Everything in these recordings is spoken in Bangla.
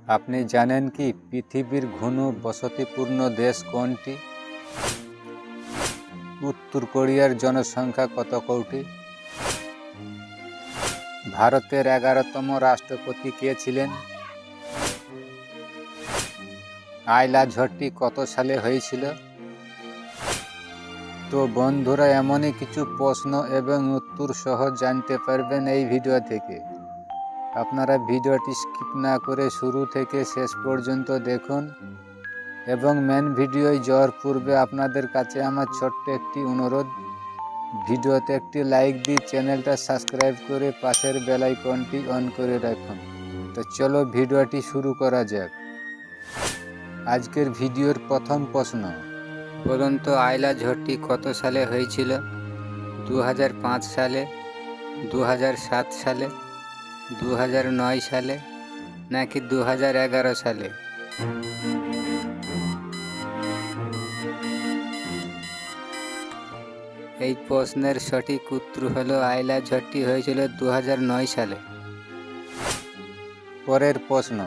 আপনি জানেন কি পৃথিবীর ঘন বসতিপূর্ণ দেশ কোনটি? উত্তর কোরিয়ার জনসংখ্যা কত কোটি? ভারতের 11তম রাষ্ট্রপতি কে ছিলেন? আইলা ঝড়টি কত সালে হয়েছিল? তো বন্ধুরা, এমনই কিছু প্রশ্ন এবং উত্তর সহজ জানতে পারবেন এই ভিডিও থেকে। আপনারা ভিডিওটি স্কিপ না করে শুরু থেকে শেষ পর্যন্ত দেখুন। এবং মেন ভিডিওয় যাওয়ার পূর্বে আপনাদের কাছে আমার ছোট্ট একটি অনুরোধ, ভিডিওতে একটি লাইক দিয়ে চ্যানেলটা সাবস্ক্রাইব করে পাশের বেল আইকনটি অন করে রাখুন। তো চলো ভিডিওটি শুরু করা যাক। আজকের ভিডিওর প্রথম প্রশ্ন, বলুন তো আইলা ঝড়টি কত সালে হয়েছিল? 2005 সালে, 2007 সালে, 2009 সালে নাকি 2011 সালে? এই প্রশ্নের সঠিক উত্তর হলো আইলা ঝড়টি হয়েছিল 2009 সালে। পরের প্রশ্ন,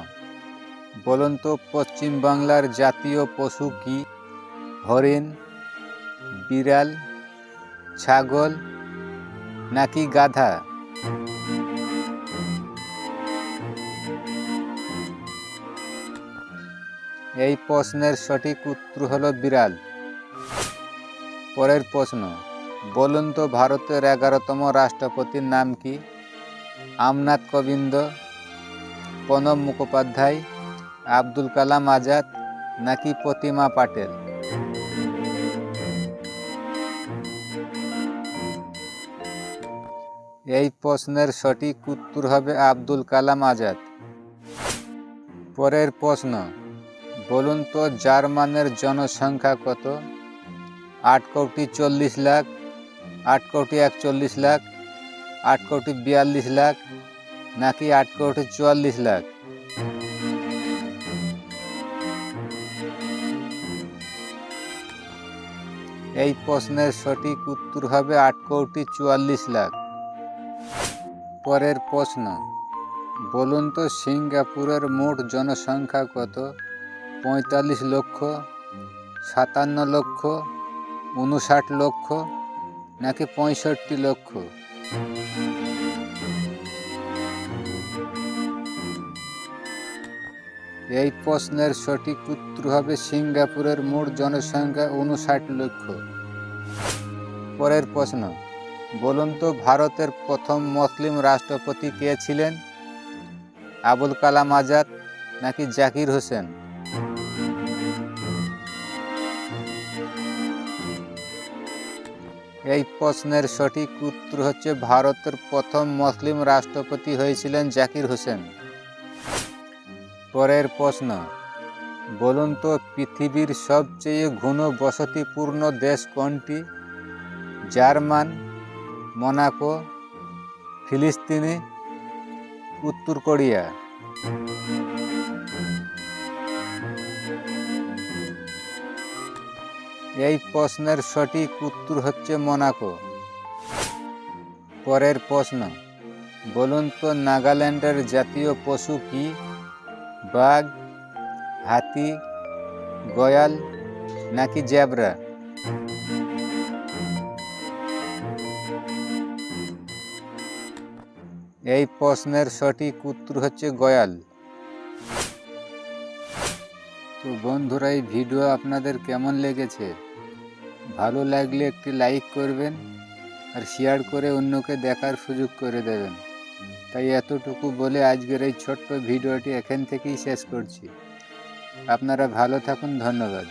বলুন তো পশ্চিম বাংলার জাতীয় পশু কি? হরিণ, বিড়াল, ছাগল নাকি গাধা? এই প্রশ্নের সঠিক উত্তর হলো বিড়াল। পরের প্রশ্ন, বলুন তো ভারতের 11তম রাষ্ট্রপতির নাম কি? আমনাথ কোবিন্দ, প্রণব মুখোপাধ্যায়, আব্দুল কালাম আজাদ নাকি প্রতিমা পাটেল? এই প্রশ্নের সঠিক উত্তর হবে আব্দুল কালাম আজাদ। পরের প্রশ্ন, বলুন তো জার্মানের জনসংখ্যা কত? 8 কোটি 40 লাখ, 8 কোটি 41 লাখ, 8 কোটি 42 লাখ নাকি 8 কোটি 44 লাখ? এই প্রশ্নের সঠিক উত্তর হবে 8 কোটি 44 লাখ। পরের প্রশ্ন, বলুন তো সিঙ্গাপুরের মোট জনসংখ্যা কত? 45 লক্ষ, 57 লক্ষ, 59 লক্ষ নাকি 65 লক্ষ? এই প্রশ্নের সঠিক উত্তর হবে সিঙ্গাপুরের মোট জনসংখ্যা 59 লক্ষ। পরের প্রশ্ন, বলুন তো ভারতের প্রথম মুসলিম রাষ্ট্রপতি কে ছিলেন? আবুল কালাম আজাদ নাকি জাকির হোসেন? এই প্রশ্নের সঠিক উত্তর হচ্ছে ভারতের প্রথম মুসলিম রাষ্ট্রপতি হয়েছিলেন জাকির হোসেন। পরের প্রশ্ন, বলুন তো পৃথিবীর সবচেয়ে ঘন বসতিপূর্ণ দেশ কোনটি? জার্মান, মোনাকো, ফিলিস্তিন, উত্তর কোরিয়া? এই প্রশ্নের সঠিক উত্তর হচ্ছে মোনাকো। পরের প্রশ্ন, বলুন তো নাগাল্যান্ডের জাতীয় পশু কি? বাঘ, হাতি, গয়াল নাকি জেব্রা? এই প্রশ্নের সঠিক উত্তর হচ্ছে গয়াল। তো বন্ধুরা, এই ভিডিও আপনাদের কেমন লেগেছে? ভালো লাগলে একটি লাইক করবেন আর শেয়ার করে অন্যকে দেখার সুযোগ করে দেবেন। তাই এতটুকু বলে আজকের এই ছোট্ট ভিডিওটি এখান থেকেই শেষ করছি। আপনারা ভালো থাকুন, ধন্যবাদ।